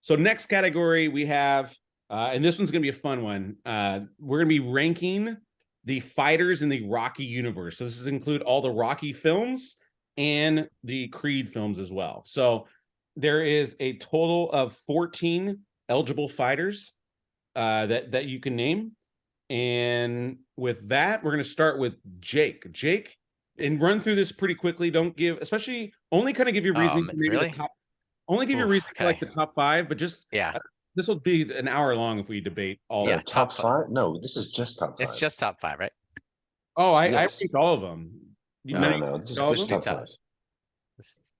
So next category we have, and this one's going to be a fun one. We're going to be ranking the fighters in the Rocky universe. So this is include all the Rocky films and the Creed films as well. So there is a total of 14 eligible fighters that you can name. And with that, we're going to start with Jake. Jake, and run through this pretty quickly. Don't give, especially only kind of give your reasoning. Maybe really? the top. Only give your reason for like the top 5, but just this will be an hour long if we debate all. Yeah, top 5. No, this is just top 5. It's just top 5, right? Oh, I ranked all of them. No, this is just top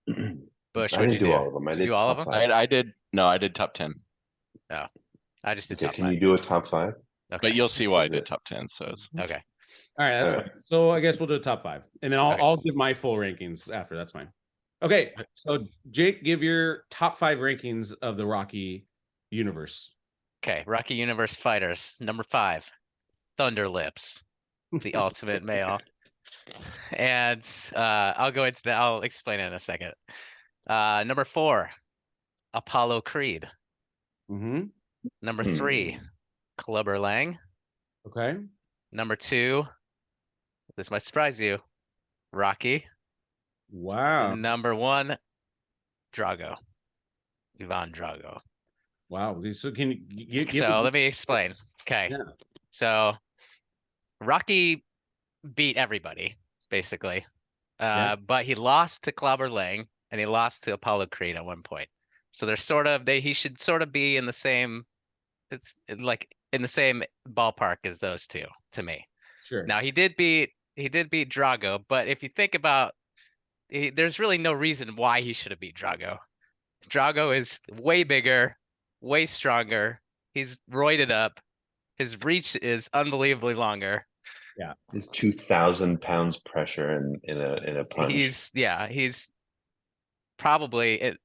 5. Busch, I didn't do all of them. I did do all of them. I did. No, I did top 10. Oh, I just did top 5. Can you do a top 5? Okay. But you'll see why I did top 10. So it's okay. All right, that's fine. So I guess we'll do a top 5, and then I'll give my full rankings after. That's fine. Okay, so Jake, give your top 5 rankings of the Rocky universe. Okay, Rocky universe fighters. Number 5, Thunder Lips, the ultimate male. And I'll go into that. I'll explain it in a second. Number 4, Apollo Creed. Number 3, Clubber Lang. Okay. Number 2, this might surprise you, Rocky. Wow. Number 1, Drago. Ivan Drago. Wow. So can you let me explain. Okay. Yeah. So Rocky beat everybody, basically. But he lost to Clubber Lang and he lost to Apollo Creed at one point. So they're he should sort of be in the same, it's like in the same ballpark as those two to me. Sure. Now he did beat Drago, but if you think about there's really no reason why he should have beat Drago. Drago is way bigger, way stronger. He's roided up. His reach is unbelievably longer. Yeah, his 2,000 pounds pressure in a punch. He's probably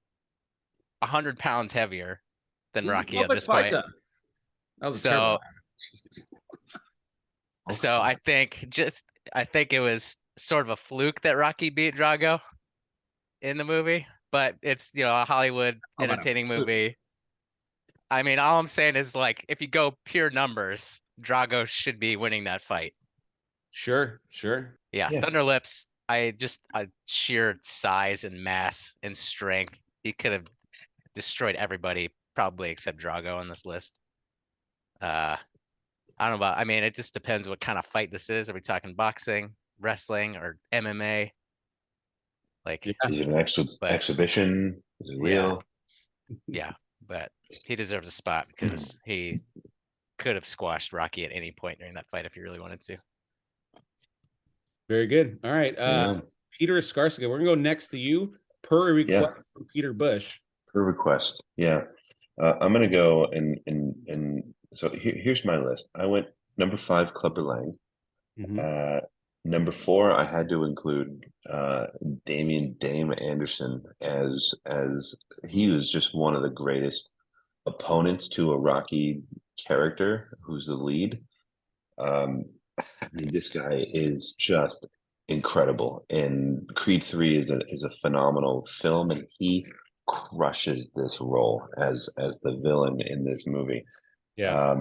100 pounds heavier than Rocky at this point. That was so I think it was sort of a fluke that Rocky beat Drago in the movie, but it's a Hollywood entertaining movie. I mean, all I'm saying is, like, if you go pure numbers, Drago should be winning that fight. Sure. Yeah. Thunder Lips, sheer size and mass and strength, he could have destroyed everybody probably except Drago on this list. I don't know it just depends what kind of fight this is. Are we talking boxing, wrestling, or MMA? Like, is it an exhibition? Is it real? Yeah, but he deserves a spot because he could have squashed Rocky at any point during that fight if he really wanted to. Very good. All right. Peter Escarcega, we're gonna go next to you per request from Peter Busch. Per request. Yeah. I'm gonna go and so here's my list. I went number 5, Clubber Lang. Number 4, I had to include Dame Anderson as he was just one of the greatest opponents to a Rocky character who's the lead. I mean, this guy is just incredible, and Creed 3 is a phenomenal film, and he crushes this role as the villain in this movie. Yeah,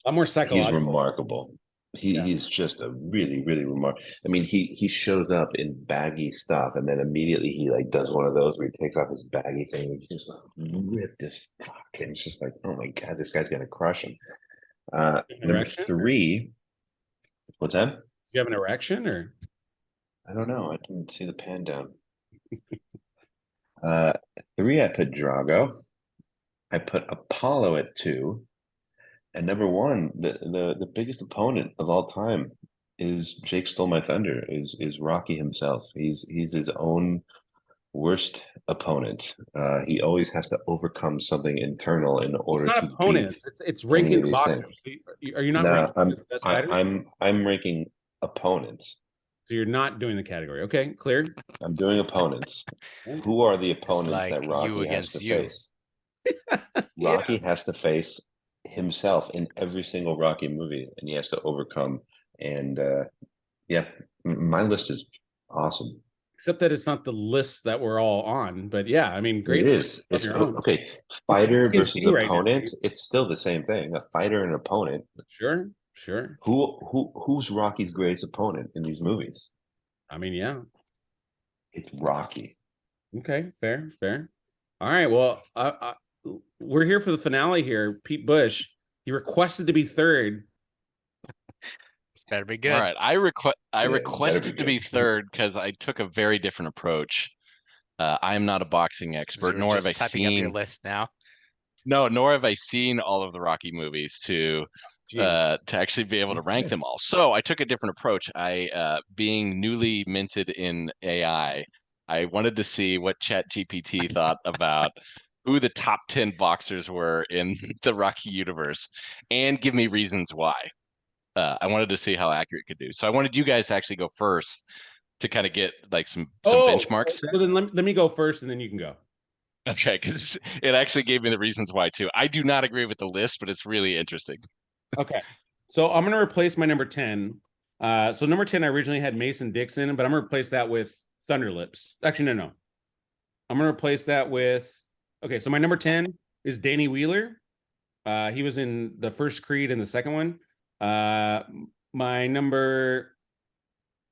I'm more psychological. He's remarkable. He's just a really, really remarkable. I mean, he shows up in baggy stuff, and then immediately he like does one of those where he takes off his baggy thing and he's just like ripped as fuck, and it's just like, oh my god, this guy's gonna crush him. Number 3. What's that? Do you have an erection, or? I don't know. I didn't see the pan down. 3, I put Drago. I put Apollo at 2. And number 1, the biggest opponent of all time is Jake Stole My Thunder, is Rocky himself. He's his own worst opponent. He always has to overcome something internal in order to opponents. It's ranking boxers. Are you not? No, I'm ranking opponents. So you're not doing the category. Okay, clear. I'm doing opponents. Who are the opponents that Rocky has to face? Rocky has to face himself in every single Rocky movie, and he has to overcome. And my list is awesome. Except that it's not the list that we're all on. But yeah, I mean, great. It is. It's your own. okay. Fighter It's versus you right now, opponent. dude. It's still the same thing. A fighter and opponent. Sure. Who's Rocky's greatest opponent in these movies? I mean, yeah. It's Rocky. Okay, fair. All right, well, we're here for the finale here. Pete Busch, he requested to be third. This better be good. All right, I better requested be to be good. third because I took a very different approach. I am not a boxing expert, nor have I typing up your seen. list now. No, nor have I seen all of the Rocky movies to actually be able to rank them all. So I took a different approach. Being newly minted in AI, I wanted to see what Chat GPT thought about who the top 10 boxers were in the Rocky universe and give me reasons why. I wanted to see how accurate it could do. So I wanted you guys to actually go first to kind of get like some benchmarks. So then let me go first and then you can go. Okay, because it actually gave me the reasons why too. I do not agree with the list, but it's really interesting. Okay, so I'm going to replace my number 10. So number 10, I originally had Mason Dixon, but I'm going to replace that with Thunderlips. Actually, no. I'm going to replace that with, okay, so my number 10 is Danny Wheeler. He was in the first Creed and the second one. My number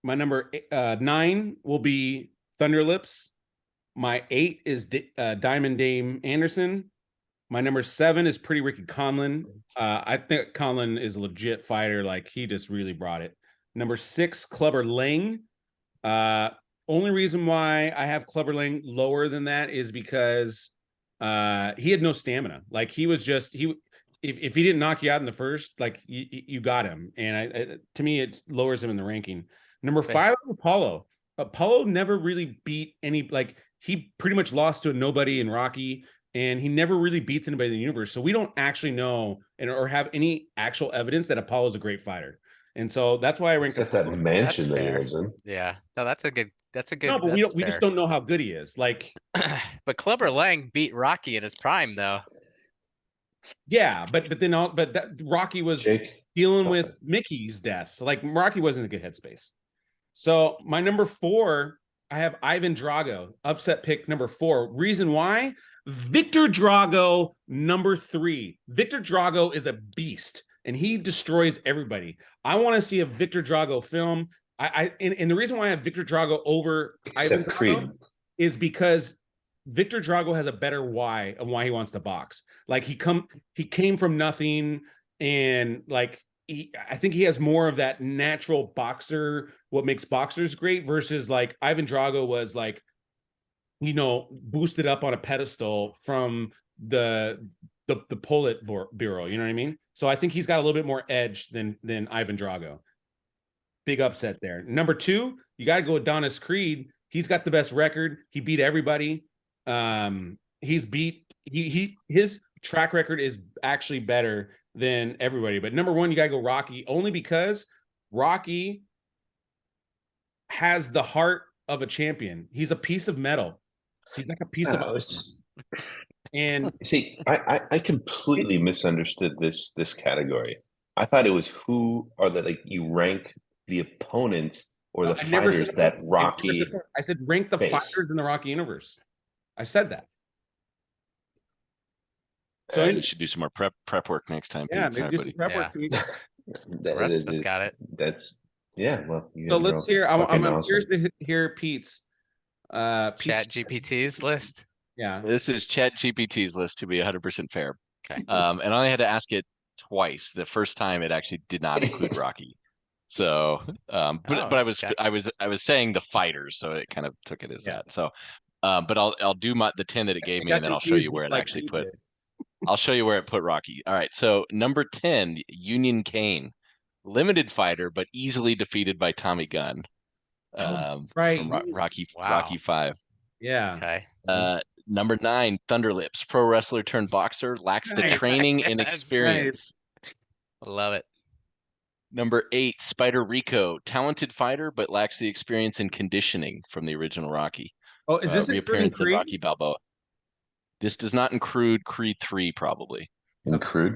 9 will be Thunderlips. My 8 is Diamond Dame Anderson. My number 7 is Pretty Ricky Conlon. I think Conlon is a legit fighter. Like, he just really brought it. Number 6, Clubber Lang. Only reason why I have Clubber Lang lower than that is because he had no stamina. Like, he was just if he didn't knock you out in the first, like you got him. And to me, it lowers him in the ranking. Number 5, Apollo. Apollo never really beat any, like, he pretty much lost to a nobody in Rocky, and he never really beats anybody in the universe. So we don't actually know or have any actual evidence that Apollo is a great fighter. And so that's why I ranked Except that mansion that he lives in. Yeah, no, that's a good. No, but we just don't know how good he is. Like, but Clubber Lang beat Rocky in his prime, though. Yeah, but that Rocky was dealing with Mickey's death. Like, Rocky wasn't in a good headspace. So my number 4, I have Ivan Drago, upset pick number 4. Reason why? Victor Drago, number 3. Victor Drago is a beast, and he destroys everybody. I want to see a Victor Drago film. And the reason why I have Victor Drago over Ivan Drago is because Victor Drago has a better why of why he wants to box. Like, he came from nothing, and like I think he has more of that natural boxer, what makes boxers great, versus like Ivan Drago was like, boosted up on a pedestal from the Politburo Bureau, you know what I mean? So I think he's got a little bit more edge than Ivan Drago. Big upset there. Number 2, you got to go with Adonis Creed. He's got the best record. He beat everybody. His track record is actually better than everybody. But number 1, you got to go Rocky, only because Rocky has the heart of a champion. He's a piece of metal. He's like a piece of and see, I completely misunderstood this category. I thought it was who are the, like, you rank the opponents or the fighters that Rocky. I said rank the fighters in the Rocky universe. I said that. So you should do some more prep work next time. Yeah, Pete. maybe do some prep work. The rest of us got it. Well. So let's hear. I'm curious to hear Pete's. Chat GPT's list. Yeah, this is Chat GPT's list, to be 100% fair. Okay. And I only had to ask it twice. The first time it actually did not include Rocky. So, but I was saying the fighters, so it kind of took it as that. So, but I'll do the 10 that it gave me, and then I'll show you where it actually put. I'll show you where it put Rocky. All right. So number 10, Union Kane, limited fighter, but easily defeated by Tommy Gunn. Right. From Rocky 5. Yeah. Okay. Number 9, Thunderlips, pro wrestler turned boxer, lacks the training and experience. Love it. Number 8, Spider Rico, talented fighter, but lacks the experience and conditioning from the original Rocky. Oh, is this reappearance of Rocky Balboa? This does not include Creed 3, probably. Includes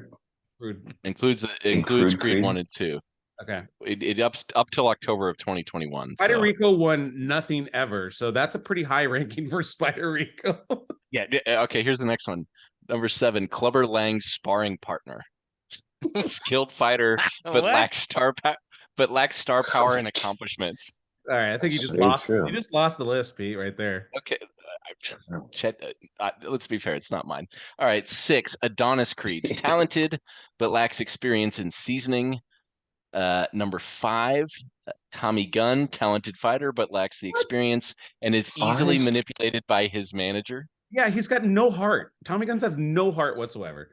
Creed 1 and 2. Okay. It up till October of 2021. Spider So. Rico won nothing ever, so that's a pretty high ranking for Spider Rico. Yeah. Okay. Here's the next one. Number 7, Clubber Lang's sparring partner, skilled fighter, but lacks star power and accomplishments. All right, I think you just Very lost. true. You just lost the list, Pete, right there. Okay. Chet, let's be fair. It's not mine. All right. 6, Adonis Creed, talented, but lacks experience in seasoning. Number 5, Tommy Gunn, talented fighter, but lacks the experience and is easily manipulated by his manager. Yeah, he's got no heart. Tommy Guns have no heart whatsoever.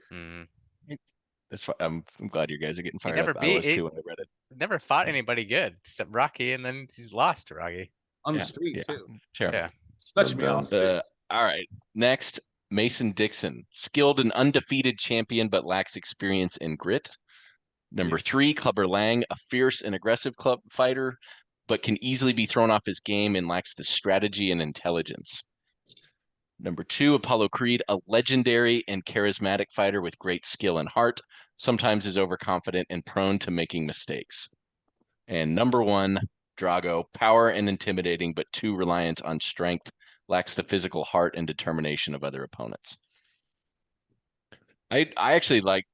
That's why I'm glad you guys are getting fired up. I was too when I read it. Never fought anybody good except Rocky, and then he's lost to Rocky on the street too. Terrible. Yeah, such me off. All right, next, Mason Dixon, skilled and undefeated champion, but lacks experience and grit. Number 3, Clubber Lang, a fierce and aggressive club fighter, but can easily be thrown off his game and lacks the strategy and intelligence. Number 2, Apollo Creed, a legendary and charismatic fighter with great skill and heart, sometimes is overconfident and prone to making mistakes. And number 1, Drago, power and intimidating, but too reliant on strength, lacks the physical heart and determination of other opponents. I actually like,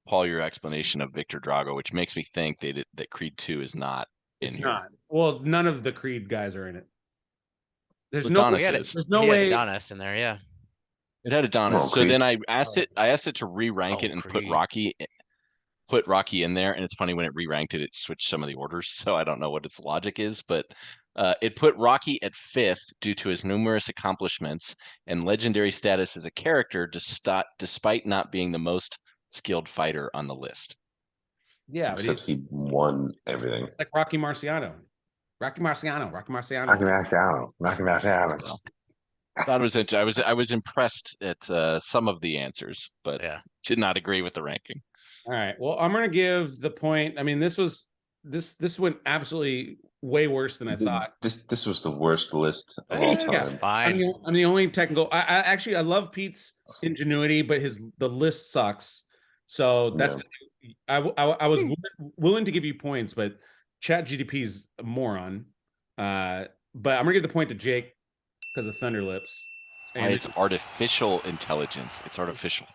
Paul, your explanation of Victor Drago, which makes me think that Creed 2 is not in here. Not. Well, none of the Creed guys are in it. There's Adonis no way. Adonis in there, yeah. It had Adonis. So then I asked it to re-rank it and Creed. put Rocky in there. And it's funny, when it re-ranked it, it switched some of the orders. So I don't know what its logic is, but it put Rocky at 5th due to his numerous accomplishments and legendary status as a character, despite not being the most skilled fighter on the list. Yeah, except he won everything. It's like Rocky Marciano. I was impressed at some of the answers, but did not agree with the ranking. All right. Well, I'm gonna give the point. I mean, this went absolutely way worse than I thought. This was the worst list of all time. It's fine. I'm the only technical. I love Pete's ingenuity, but the list sucks. So that's I was willing to give you points, but Chat GPT is a moron. But I'm gonna give the point to Jake because of Thunderlips. And it's artificial intelligence. It's artificial.